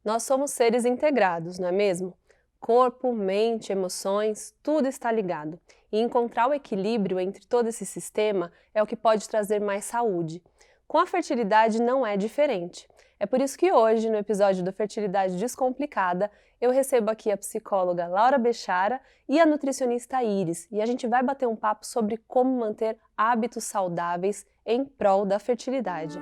Nós somos seres integrados, não é mesmo? Corpo, mente, emoções, tudo está ligado. E encontrar o equilíbrio entre todo esse sistema é o que pode trazer mais saúde. Com a fertilidade não é diferente. É por isso que hoje, no episódio do Fertilidade Descomplicada, eu recebo aqui a psicóloga Laura Bechara e a nutricionista Iris, e a gente vai bater um papo sobre como manter hábitos saudáveis em prol da fertilidade.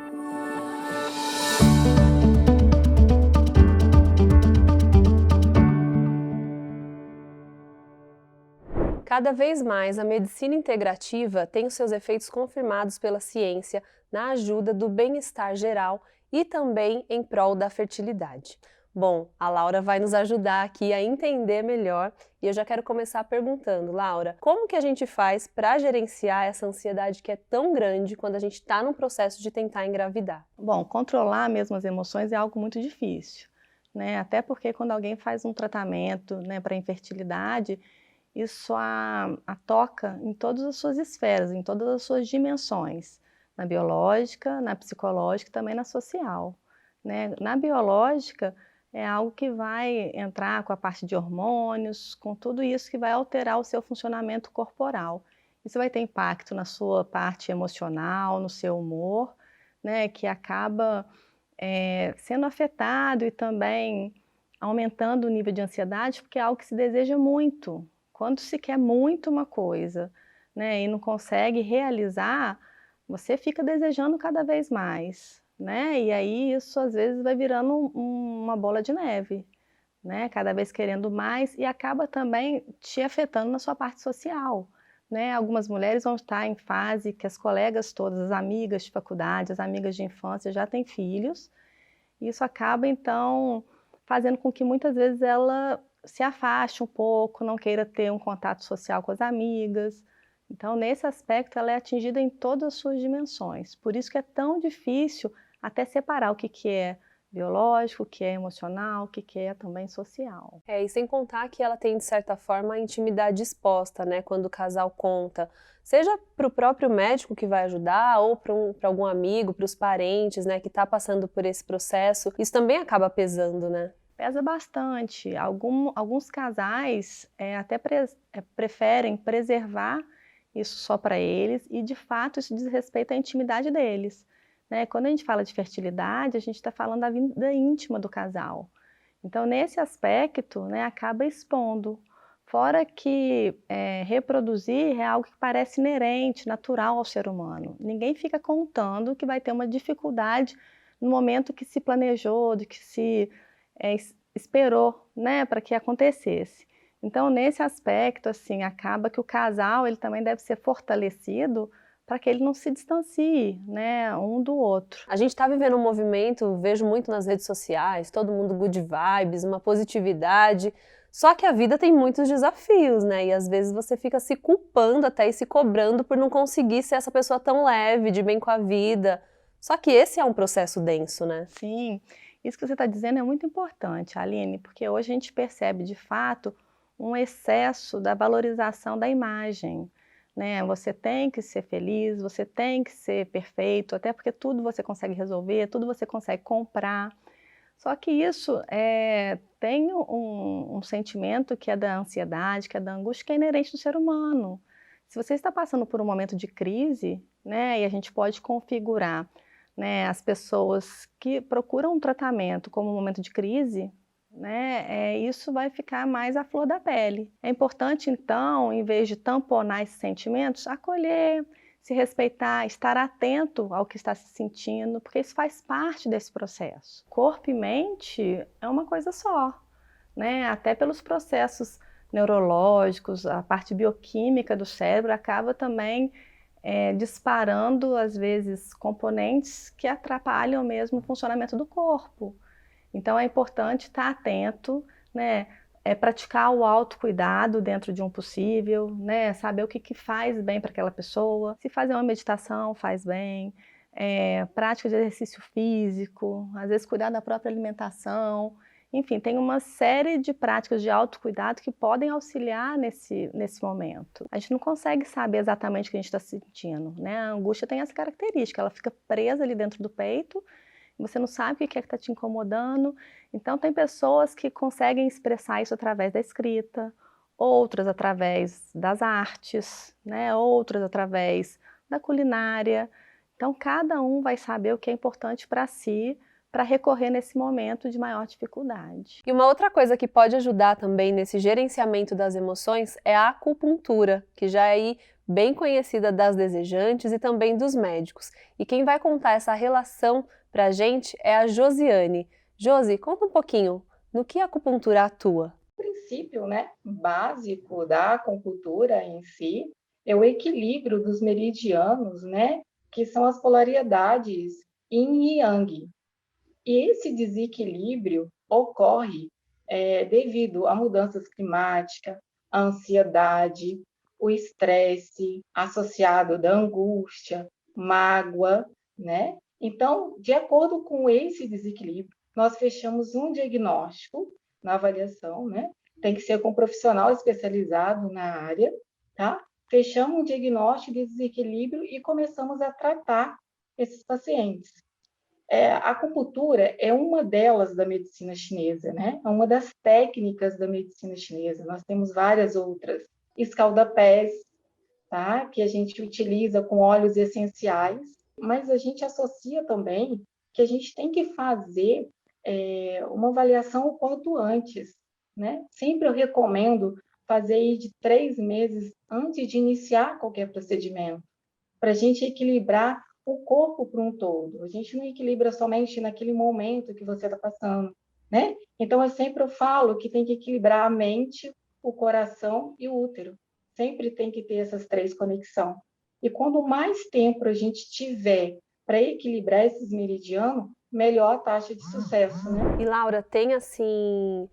Cada vez mais, a medicina integrativa tem os seus efeitos confirmados pela ciência na ajuda do bem-estar geral e também em prol da fertilidade. Bom, a Laura vai nos ajudar aqui a entender melhor e eu já quero começar perguntando, Laura, como que a gente faz para gerenciar essa ansiedade que é tão grande quando a gente está num processo de tentar engravidar? Bom, controlar mesmo as emoções é algo muito difícil, né? Até porque quando alguém faz um tratamento, né, para infertilidade, isso a toca em todas as suas esferas, em todas as suas dimensões, na biológica, na psicológica e também na social, né? Na biológica é algo que vai entrar com a parte de hormônios, com tudo isso que vai alterar o seu funcionamento corporal. Isso vai ter impacto na sua parte emocional, no seu humor, né, que acaba sendo afetado e também aumentando o nível de ansiedade, porque é algo que se deseja muito. Quando se quer muito uma coisa, né, e não consegue realizar, você fica desejando cada vez mais, né? E aí isso às vezes vai virando uma bola de neve, né? Cada vez querendo mais e acaba também te afetando na sua parte social, né? Algumas mulheres vão estar em fase que as colegas todas, as amigas de faculdade, as amigas de infância já têm filhos, e isso acaba então fazendo com que muitas vezes ela se afaste um pouco, não queira ter um contato social com as amigas. Então, nesse aspecto, ela é atingida em todas as suas dimensões. Por isso que é tão difícil até separar o que é biológico, o que é emocional, o que é também social. E sem contar que ela tem, de certa forma, a intimidade exposta, né, quando o casal conta, seja para o próprio médico que vai ajudar ou para algum amigo, para os parentes, né, que está passando por esse processo, isso também acaba pesando, né? Pesa bastante. Alguns casais até preferem preservar isso só para eles e, de fato, isso diz respeito à intimidade deles, né? Quando a gente fala de fertilidade, a gente está falando da vida íntima do casal. Então, nesse aspecto, né, acaba expondo. Fora que reproduzir é algo que parece inerente, natural ao ser humano. Ninguém fica contando que vai ter uma dificuldade no momento que se planejou, de que se esperou, né, para que acontecesse. Então, nesse aspecto, assim, acaba que o casal ele também deve ser fortalecido para que ele não se distancie, né, um do outro. A gente está vivendo um movimento, vejo muito nas redes sociais, todo mundo good vibes, uma positividade, só que a vida tem muitos desafios, né, e às vezes você fica se culpando até e se cobrando por não conseguir ser essa pessoa tão leve, de bem com a vida. Só que esse é um processo denso, né? Sim, isso que você está dizendo é muito importante, Aline, porque hoje a gente percebe de fato um excesso da valorização da imagem, né? Você tem que ser feliz, você tem que ser perfeito, até porque tudo você consegue resolver, tudo você consegue comprar. Só que isso tem um sentimento que é da ansiedade, que é da angústia, que é inerente do ser humano. Se você está passando por um momento de crise, né, e a gente pode configurar, né, as pessoas que procuram um tratamento como um momento de crise, né, isso vai ficar mais à flor da pele. É importante, então, em vez de tamponar esses sentimentos, acolher, se respeitar, estar atento ao que está se sentindo, porque isso faz parte desse processo. Corpo e mente é uma coisa só, né? Até pelos processos neurológicos, a parte bioquímica do cérebro acaba também disparando, às vezes, componentes que atrapalham mesmo o funcionamento do corpo. Então é importante estar atento, né? Praticar o autocuidado dentro de um possível, né? Saber o que faz bem para aquela pessoa. Se fazer uma meditação faz bem, prática de exercício físico, às vezes cuidar da própria alimentação. Enfim, tem uma série de práticas de autocuidado que podem auxiliar nesse momento. A gente não consegue saber exatamente o que a gente está sentindo, né? A angústia tem essa característica, ela fica presa ali dentro do peito você não sabe o que é que está te incomodando. Então, tem pessoas que conseguem expressar isso através da escrita, outras através das artes, né? Outras através da culinária. Então, cada um vai saber o que é importante para si, para recorrer nesse momento de maior dificuldade. E uma outra coisa que pode ajudar também nesse gerenciamento das emoções é a acupuntura, que já é aí bem conhecida das desejantes e também dos médicos. E quem vai contar essa relação pra gente é a Josiane. Josi, conta um pouquinho no que a acupuntura atua. O princípio, né, básico da acupuntura em si é o equilíbrio dos meridianos, né, que são as polaridades yin e yang. E esse desequilíbrio ocorre devido a mudanças climáticas, a ansiedade, o estresse associado da angústia, mágoa, né? Então, de acordo com esse desequilíbrio, nós fechamos um diagnóstico na avaliação, né? Tem que ser com um profissional especializado na área, tá? Fechamos um diagnóstico de desequilíbrio e começamos a tratar esses pacientes. A acupuntura é uma delas da medicina chinesa, né? É uma das técnicas da medicina chinesa. Nós temos várias outras. Escaldapés, tá? Que a gente utiliza com óleos essenciais, mas a gente associa também que a gente tem que fazer uma avaliação o quanto antes, né? Sempre eu recomendo fazer de 3 meses antes de iniciar qualquer procedimento, para a gente equilibrar o corpo para um todo. A gente não equilibra somente naquele momento que você está passando, né? Então, eu sempre falo que tem que equilibrar a mente, o coração e o útero. Sempre tem que ter essas 3 conexões. E quando mais tempo a gente tiver para equilibrar esses meridianos, melhor a taxa de sucesso, né? E Laura, tem assim,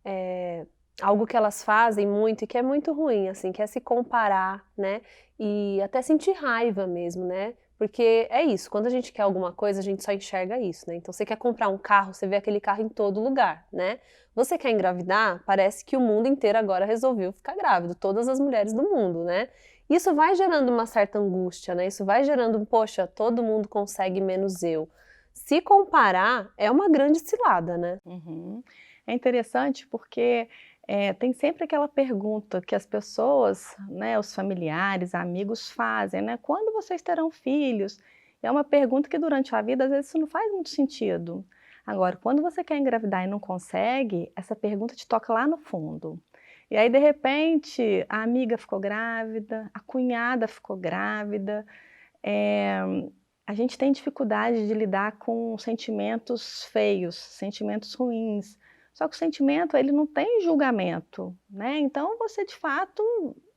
é, algo que elas fazem muito e que é muito ruim, assim, que é se comparar, né? E até sentir raiva mesmo, né? Porque é isso, quando a gente quer alguma coisa, a gente só enxerga isso, né? Então você quer comprar um carro, você vê aquele carro em todo lugar, né? Você quer engravidar, parece que o mundo inteiro agora resolveu ficar grávido, todas as mulheres do mundo, né? Isso vai gerando uma certa angústia, né? Isso vai gerando, poxa, todo mundo consegue menos eu. Se comparar, é uma grande cilada, né? Uhum. É interessante porque tem sempre aquela pergunta que as pessoas, né, os familiares, amigos fazem, né? Quando vocês terão filhos? É uma pergunta que durante a vida às vezes isso não faz muito sentido. Agora, quando você quer engravidar e não consegue, essa pergunta te toca lá no fundo. E aí, de repente, a amiga ficou grávida, a cunhada ficou grávida, é, a gente tem dificuldade de lidar com sentimentos feios, sentimentos ruins. Só que o sentimento, ele não tem julgamento, né? Então você de fato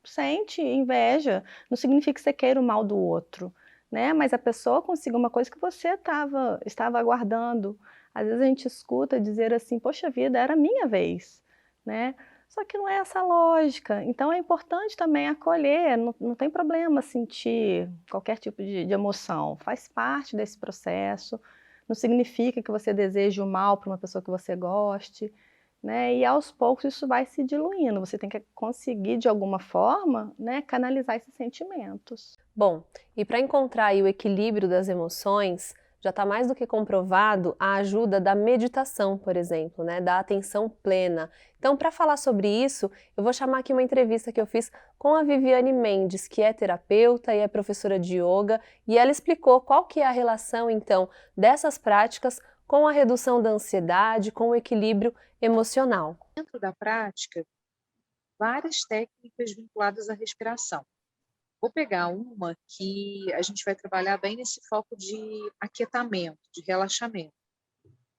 sente inveja, não significa que você queira o mal do outro, né? Mas a pessoa conseguiu uma coisa que você estava aguardando. Às vezes a gente escuta dizer assim, poxa vida, era a minha vez, né? Só que não é essa lógica. Então é importante também acolher, não tem problema sentir qualquer tipo de emoção. Faz parte desse processo, não significa que você deseje o mal para uma pessoa que você goste, né? E aos poucos isso vai se diluindo. Você tem que conseguir, de alguma forma, né, canalizar esses sentimentos. Bom, e para encontrar aí o equilíbrio das emoções, já está mais do que comprovado a ajuda da meditação, por exemplo, né, da atenção plena. Então, para falar sobre isso, eu vou chamar aqui uma entrevista que eu fiz com a Viviane Mendes, que é terapeuta e é professora de yoga, e ela explicou qual que é a relação, então, dessas práticas com a redução da ansiedade, com o equilíbrio emocional. Dentro da prática, várias técnicas vinculadas à respiração. Vou pegar uma que a gente vai trabalhar bem nesse foco de aquietamento, de relaxamento.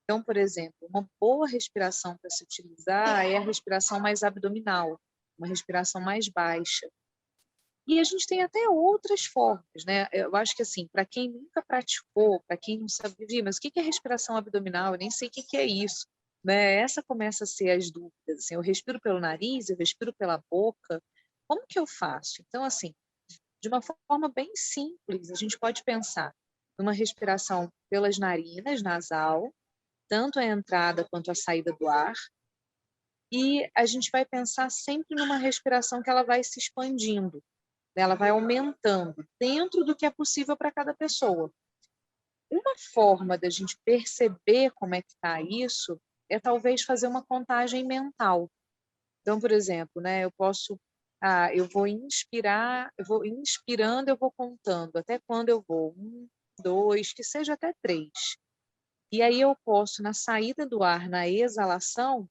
Então, por exemplo, uma boa respiração para se utilizar é a respiração mais abdominal, uma respiração mais baixa. E a gente tem até outras formas, né? Eu acho que assim, para quem nunca praticou, para quem não sabe, mas o que é respiração abdominal? Eu nem sei o que é isso, né? Essa começa a ser as dúvidas. Assim, eu respiro pelo nariz, eu respiro pela boca. Como que eu faço? Então, assim, de uma forma bem simples, a gente pode pensar numa respiração pelas narinas, nasal, tanto a entrada quanto a saída do ar, e a gente vai pensar sempre numa respiração que ela vai se expandindo, né? Ela vai aumentando dentro do que é possível para cada pessoa. Uma forma da gente perceber como é que está isso é talvez fazer uma contagem mental. Então, por exemplo, né, eu vou inspirar, eu vou inspirando, eu vou contando até quando eu vou, 1, 2, que seja até 3. E aí eu posso, na saída do ar, na exalação,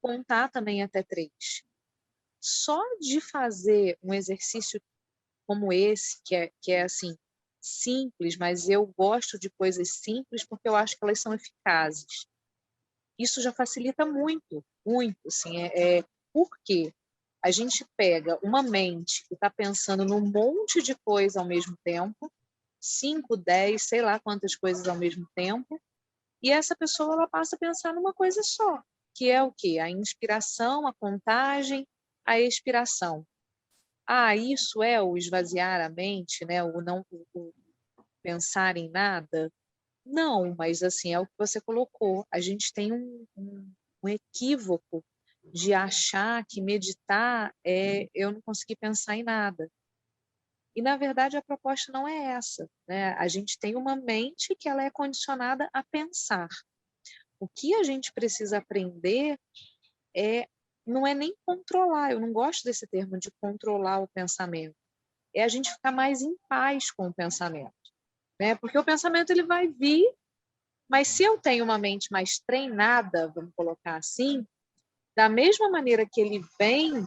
contar também até 3. Só de fazer um exercício como esse, que é assim, simples, mas eu gosto de coisas simples porque eu acho que elas são eficazes. Isso já facilita muito, muito, assim, porque a gente pega uma mente que está pensando num monte de coisa ao mesmo tempo, 5, 10, sei lá quantas coisas ao mesmo tempo, e essa pessoa ela passa a pensar numa coisa só, que é o quê? A inspiração, a contagem, a expiração. Ah, isso é o esvaziar a mente, né? O não o pensar em nada? Não, mas assim, é o que você colocou. A gente tem um equívoco de achar que meditar é eu não conseguir pensar em nada. E, na verdade, a proposta não é essa, né? A gente tem uma mente que ela é condicionada a pensar. O que a gente precisa aprender é, não é nem controlar, eu não gosto desse termo de controlar o pensamento, é a gente ficar mais em paz com o pensamento, né? Porque o pensamento ele vai vir, mas se eu tenho uma mente mais treinada, vamos colocar assim, da mesma maneira que ele vem,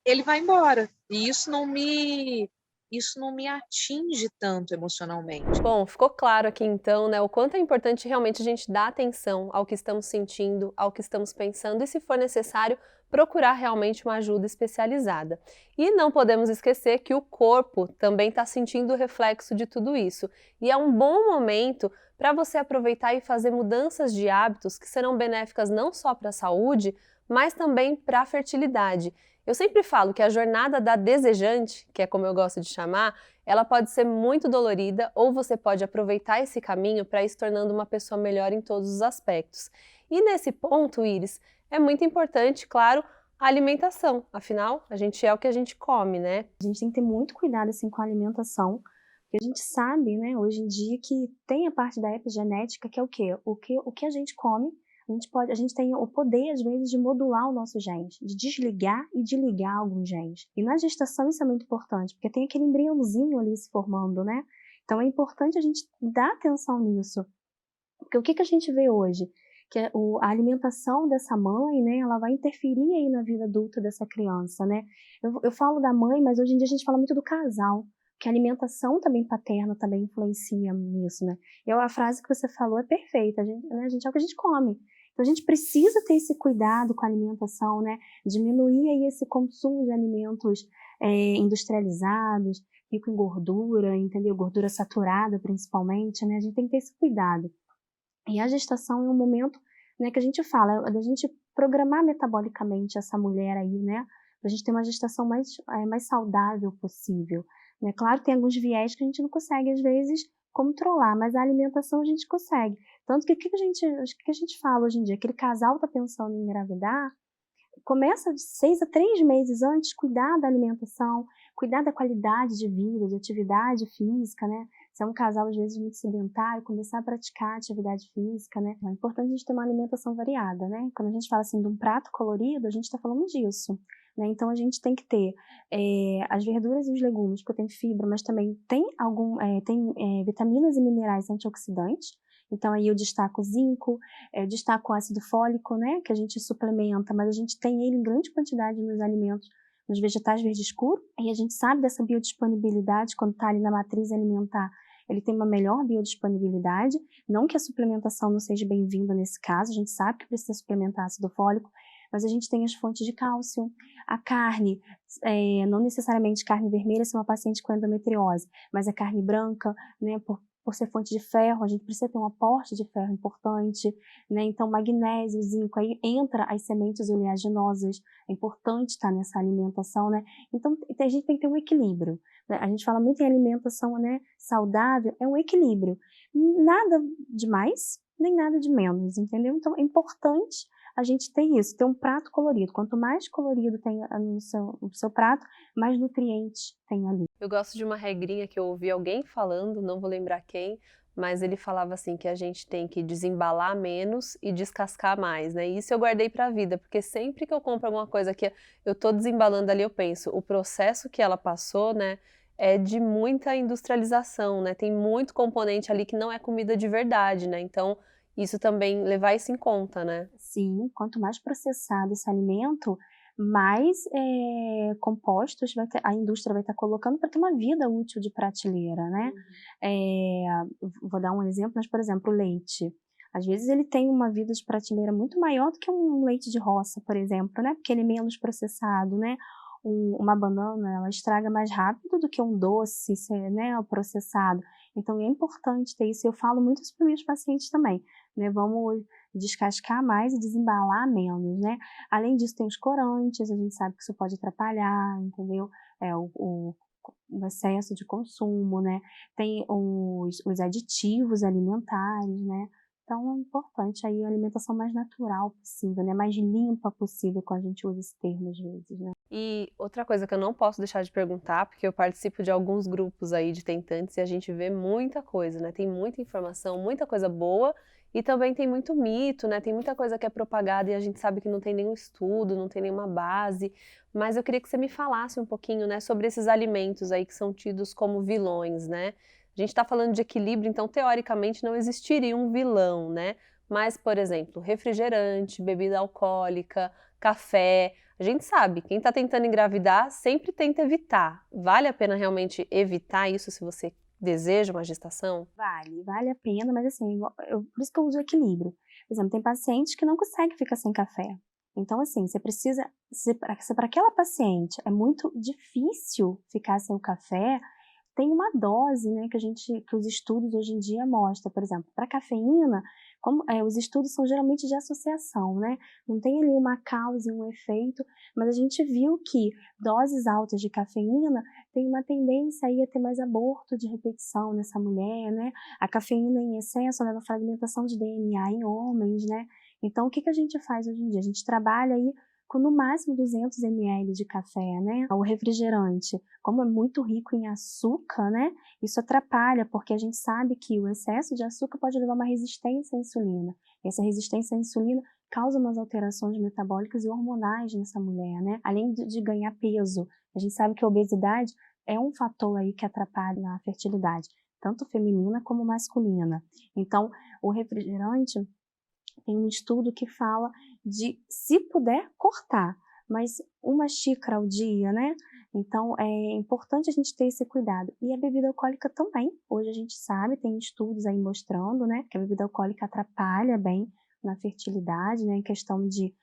ele vai embora. E isso não me atinge tanto emocionalmente. Bom, ficou claro aqui então, né, o quanto é importante realmente a gente dar atenção ao que estamos sentindo, ao que estamos pensando e, se for necessário, procurar realmente uma ajuda especializada. E não podemos esquecer que o corpo também está sentindo o reflexo de tudo isso. E é um bom momento para você aproveitar e fazer mudanças de hábitos que serão benéficas não só para a saúde, mas também para a fertilidade. Eu sempre falo que a jornada da desejante, que é como eu gosto de chamar, ela pode ser muito dolorida ou você pode aproveitar esse caminho para ir se tornando uma pessoa melhor em todos os aspectos. E nesse ponto, Iris, é muito importante, claro, a alimentação. Afinal, a gente é o que a gente come, né? A gente tem que ter muito cuidado assim com a alimentação, porque a gente sabe, né, hoje em dia que tem a parte da epigenética, que é o quê? O que a gente come, a gente tem o poder às vezes de modular o nosso genes, de desligar e de ligar alguns genes. E na gestação isso é muito importante, porque tem aquele embriãozinho ali se formando, né? Então é importante a gente dar atenção nisso. Porque o que a gente vê hoje? Que a alimentação dessa mãe, né, ela vai interferir aí na vida adulta dessa criança, né? Eu falo da mãe, mas hoje em dia a gente fala muito do casal, que a alimentação também paterna também influencia nisso, né? E a frase que você falou é perfeita, a gente é o que a gente come. Então a gente precisa ter esse cuidado com a alimentação, né? Diminuir aí esse consumo de alimentos industrializados, rico em gordura, entendeu? Gordura saturada principalmente, né? A gente tem que ter esse cuidado. E a gestação é um momento, né, que a gente fala, da gente programar metabolicamente essa mulher aí, né, para a gente ter uma gestação mais saudável possível. Né? Claro, tem alguns viés que a gente não consegue, às vezes, controlar, mas a alimentação a gente consegue. Tanto que o que a gente fala hoje em dia? Aquele casal está pensando em engravidar, começa de 6 a 3 meses antes, cuidar da alimentação, cuidar da qualidade de vida, de atividade física, né? Se é um casal, às vezes, muito sedentário, começar a praticar atividade física, né? É importante a gente ter uma alimentação variada, né? Quando a gente fala, assim, de um prato colorido, a gente está falando disso, né? Então, a gente tem que ter as verduras e os legumes, porque tem fibra, mas também tem vitaminas e minerais antioxidantes. Então, aí eu destaco o zinco, eu destaco o ácido fólico, né? Que a gente suplementa, mas a gente tem ele em grande quantidade nos alimentos, nos vegetais verde escuro, e a gente sabe dessa biodisponibilidade quando está ali na matriz alimentar, ele tem uma melhor biodisponibilidade, não que a suplementação não seja bem-vinda nesse caso, a gente sabe que precisa suplementar ácido fólico, mas a gente tem as fontes de cálcio, a carne, não necessariamente carne vermelha se é uma paciente com endometriose, mas a carne branca, né, por ser fonte de ferro, a gente precisa ter um aporte de ferro importante, né? Então, magnésio, zinco, aí entra as sementes oleaginosas, é importante estar nessa alimentação, né? Então, a gente tem que ter um equilíbrio, né? A gente fala muito em alimentação, né, saudável, é um equilíbrio. Nada de mais, nem nada de menos, entendeu? Então, é importante a gente ter isso, ter um prato colorido. Quanto mais colorido tem no seu prato, mais nutrientes tem ali. Eu gosto de uma regrinha que eu ouvi alguém falando, não vou lembrar quem, mas ele falava assim que a gente tem que desembalar menos e descascar mais, né? E isso eu guardei para a vida, porque sempre que eu compro alguma coisa que eu tô desembalando ali, eu penso, o processo que ela passou, né, é de muita industrialização, né? Tem muito componente ali que não é comida de verdade, né? Então, isso também levar isso em conta, né? Sim, quanto mais processado esse alimento, mais compostos a indústria vai estar colocando para ter uma vida útil de prateleira, né? Vou dar um exemplo, mas, por exemplo, o leite. Às vezes ele tem uma vida de prateleira muito maior do que um leite de roça, por exemplo, né? Porque ele é menos processado, né? Uma banana, ela estraga mais rápido do que um doce, né, processado. Então é importante ter isso. Eu falo muito isso para meus pacientes também, né? Vamos descascar mais e desembalar menos, né? Além disso, tem os corantes, a gente sabe que isso pode atrapalhar, entendeu? O excesso de consumo, né? Tem os aditivos alimentares, né? Então é importante aí a alimentação mais natural possível, né? Mais limpa possível, quando a gente usa esse termo às vezes, né? E outra coisa que eu não posso deixar de perguntar, porque eu participo de alguns grupos aí de tentantes e a gente vê muita coisa, né? Tem muita informação, muita coisa boa e também tem muito mito, né? Tem muita coisa que é propagada e a gente sabe que não tem nenhum estudo, não tem nenhuma base. Mas eu queria que você me falasse um pouquinho, né, sobre esses alimentos aí que são tidos como vilões, né? A gente está falando de equilíbrio, então teoricamente não existiria um vilão, né? Mas, por exemplo, refrigerante, bebida alcoólica, café. A gente sabe, quem está tentando engravidar sempre tenta evitar. Vale a pena realmente evitar isso se você deseja uma gestação? Vale a pena, mas assim, por isso que eu uso equilíbrio. Por exemplo, tem pacientes que não conseguem ficar sem café. Então, assim, você precisa, se para aquela paciente é muito difícil ficar sem o café, tem uma dose, né, que os estudos hoje em dia mostram, por exemplo, para cafeína, os estudos são geralmente de associação, né, não tem ali uma causa e um efeito, mas a gente viu que doses altas de cafeína tem uma tendência aí a ter mais aborto de repetição nessa mulher, né, a cafeína em excesso leva a fragmentação de DNA em homens, né, então o que a gente faz hoje em dia? A gente trabalha aí com no máximo 200 ml de café, né? O refrigerante, como é muito rico em açúcar, né? Isso atrapalha, porque a gente sabe que o excesso de açúcar pode levar a uma resistência à insulina. Essa resistência à insulina causa umas alterações metabólicas e hormonais nessa mulher, né? Além de ganhar peso. A gente sabe que a obesidade é um fator aí que atrapalha na fertilidade, tanto feminina como masculina. Então, o refrigerante tem um estudo que fala de, se puder, cortar, mas uma xícara ao dia, né? Então, é importante a gente ter esse cuidado. E a bebida alcoólica também. Hoje a gente sabe, tem estudos aí mostrando, né, que a bebida alcoólica atrapalha bem na fertilidade, né, em questão de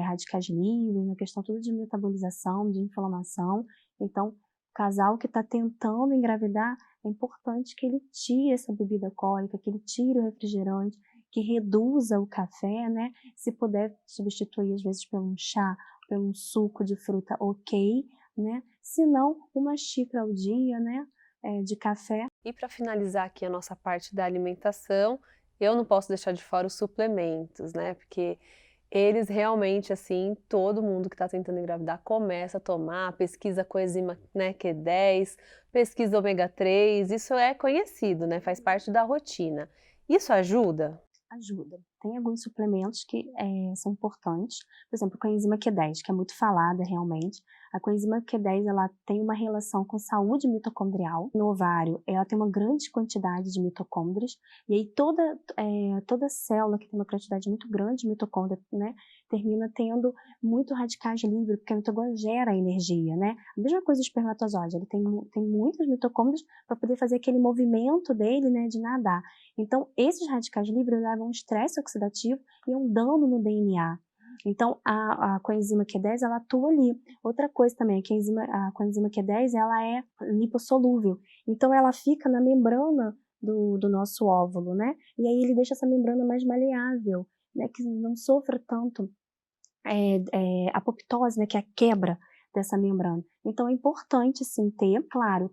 radicais livres, na questão tudo de metabolização, de inflamação. Então, o casal que está tentando engravidar, é importante que ele tire essa bebida alcoólica, que ele tire o refrigerante, que reduza o café, né? Se puder substituir às vezes por um chá, por um suco de fruta, ok, né? Se não, uma xícara ao dia, né? De café. E para finalizar aqui a nossa parte da alimentação, eu não posso deixar de fora os suplementos, né? Porque eles realmente, assim, todo mundo que está tentando engravidar começa a tomar, pesquisa coenzima, né, Q10, pesquisa ômega 3, isso é conhecido, né? Faz parte da rotina. Isso ajuda? Ajuda. Tem alguns suplementos que são importantes, por exemplo, a coenzima Q10, que é muito falada realmente. A coenzima Q10, ela tem uma relação com saúde mitocondrial. No ovário, ela tem uma grande quantidade de mitocôndrias, e aí toda célula que tem uma quantidade muito grande de mitocôndria, né, termina tendo muito radicais livres, porque a mitocôndria gera energia, né? A mesma coisa do espermatozoide, ele tem muitas mitocôndrias para poder fazer aquele movimento dele, né, de nadar. Então, esses radicais livres levam um estresse oxidativo e um dano no DNA. Então, a coenzima Q10, ela atua ali. Outra coisa também, a coenzima Q10, ela é lipossolúvel. Então, ela fica na membrana do nosso óvulo, né? E aí ele deixa essa membrana mais maleável, né? Que não sofra tanto apoptose, né? Que é a quebra dessa membrana. Então, é importante, sim, ter, claro,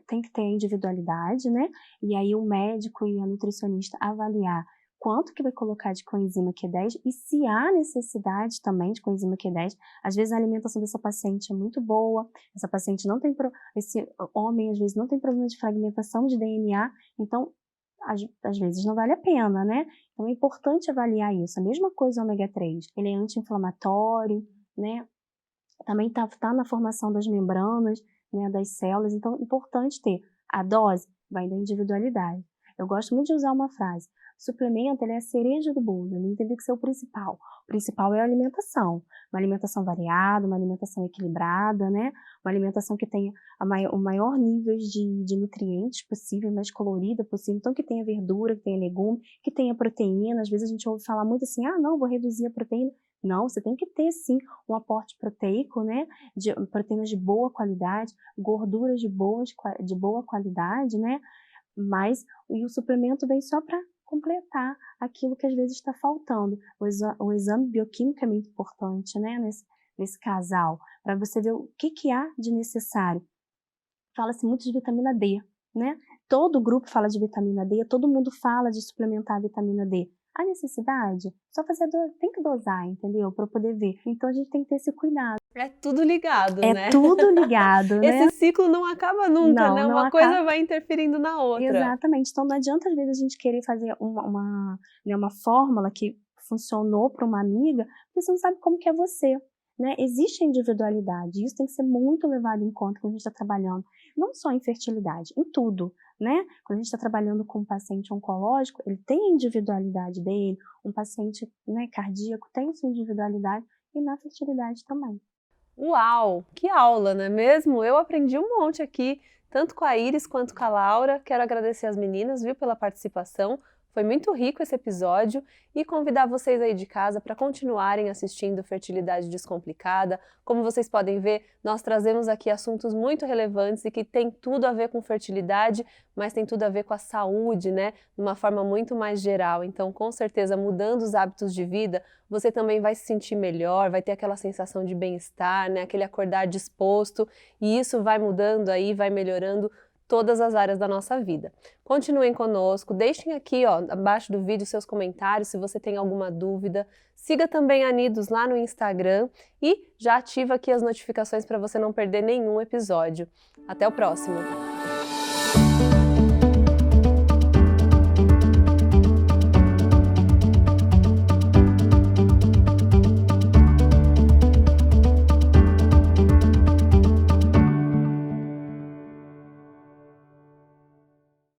tem que ter a individualidade, né? E aí o médico e a nutricionista avaliar quanto que vai colocar de coenzima Q10 e se há necessidade também de coenzima Q10. Às vezes a alimentação dessa paciente é muito boa, essa paciente não tem, esse homem às vezes não tem problema de fragmentação de DNA, então às vezes não vale a pena, né? Então é importante avaliar isso. A mesma coisa o ômega 3, ele é anti-inflamatório, né? Também tá na formação das membranas, né, das células, então é importante ter. A dose vai da individualidade. Eu gosto muito de usar uma frase: suplemento, ele é a cereja do bolo, não tem que ser o principal. O principal é a alimentação, uma alimentação variada, uma alimentação equilibrada, né? Uma alimentação que tenha o maior nível de nutrientes possível, mais colorida possível, então que tenha verdura, que tenha legume, que tenha proteína. Às vezes a gente ouve falar muito assim, não, vou reduzir a proteína. Não, você tem que ter sim um aporte proteico, né? De proteínas de boa qualidade, gorduras de boa qualidade, né? Mas o suplemento vem só para completar aquilo que às vezes está faltando. O exame bioquímico é muito importante, né? Nesse casal, para você ver o que há de necessário. Fala-se muito de vitamina D, né? Todo grupo fala de vitamina D, todo mundo fala de suplementar a vitamina D. A necessidade, só tem que dosar, entendeu? Para poder ver. Então a gente tem que ter esse cuidado. É tudo ligado, né? É tudo ligado, né? Esse ciclo não acaba nunca, né? Uma coisa vai interferindo na outra. Exatamente. Então não adianta às vezes a gente querer fazer uma fórmula que funcionou para uma amiga, porque você não sabe como que é você. Né? Existe a individualidade, isso tem que ser muito levado em conta quando a gente está trabalhando, não só em fertilidade, em tudo, né? Quando a gente está trabalhando com um paciente oncológico, ele tem a individualidade dele, um paciente, né, cardíaco tem sua individualidade, e na fertilidade também. Uau, que aula, não é mesmo? Eu aprendi um monte aqui, tanto com a Iris quanto com a Laura. Quero agradecer as meninas, viu, pela participação. Foi muito rico esse episódio e convidar vocês aí de casa para continuarem assistindo Fertilidade Descomplicada. Como vocês podem ver, nós trazemos aqui assuntos muito relevantes e que tem tudo a ver com fertilidade, mas tem tudo a ver com a saúde, né? De uma forma muito mais geral. Então, com certeza, mudando os hábitos de vida, você também vai se sentir melhor, vai ter aquela sensação de bem-estar, né? Aquele acordar disposto, e isso vai mudando aí, vai melhorando todas as áreas da nossa vida. Continuem conosco, deixem aqui abaixo do vídeo seus comentários se você tem alguma dúvida. Siga também a Nidos lá no Instagram e já ativa aqui as notificações para você não perder nenhum episódio. Até o próximo!